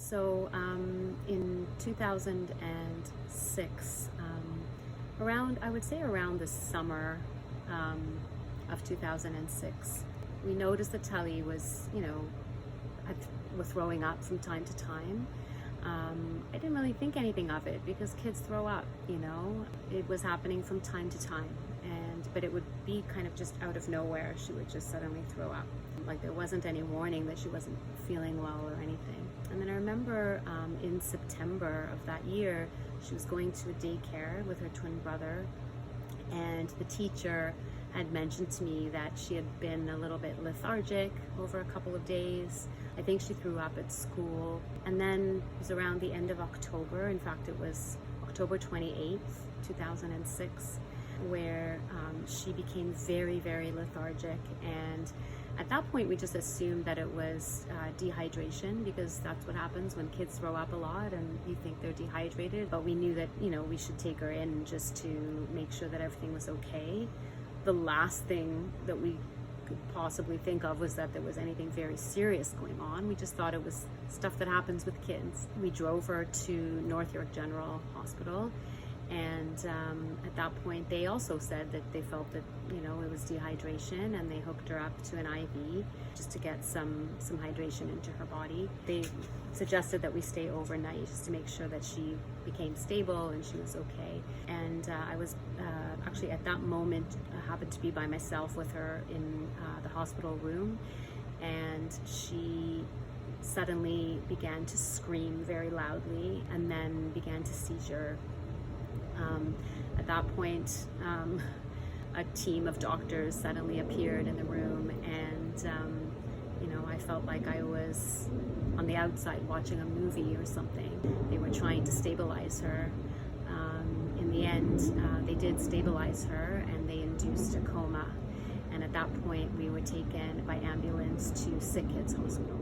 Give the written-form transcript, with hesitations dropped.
So in 2006, I would say around the summer of 2006, we noticed that Tali was, was throwing up from time to time. I didn't really think anything of it because kids throw up, It was happening from time to time, but it would be kind of just out of nowhere. She would just suddenly throw up. Like there wasn't any warning that she wasn't feeling well or anything. And then I remember in September of that year, she was going to a daycare with her twin brother, and the teacher had mentioned to me that she had been a little bit lethargic over a couple of days. I think she threw up at school. And then it was around the end of October. In fact, it was October 28th, 2006, where she became very, very lethargic. And at that point, we just assumed that it was dehydration, because that's what happens when kids throw up a lot and you think they're dehydrated. But we knew that, we should take her in just to make sure that everything was okay. The last thing that we could possibly think of was that there was anything very serious going on. We just thought it was stuff that happens with kids. We drove her to North York General Hospital, and at that point they also said that they felt that it was dehydration, and they hooked her up to an IV just to get some hydration into her body. They suggested that we stay overnight just to make sure that she became stable and she was okay. And I was actually at that moment happened to be by myself with her in the hospital room, and she suddenly began to scream very loudly and then began to seizure. At that point, a team of doctors suddenly appeared in the room, and I felt like I was on the outside watching a movie or something. They were trying to stabilize her. In the end, they did stabilize her, and they induced a coma. And at that point, we were taken by ambulance to Sick Kids Hospital.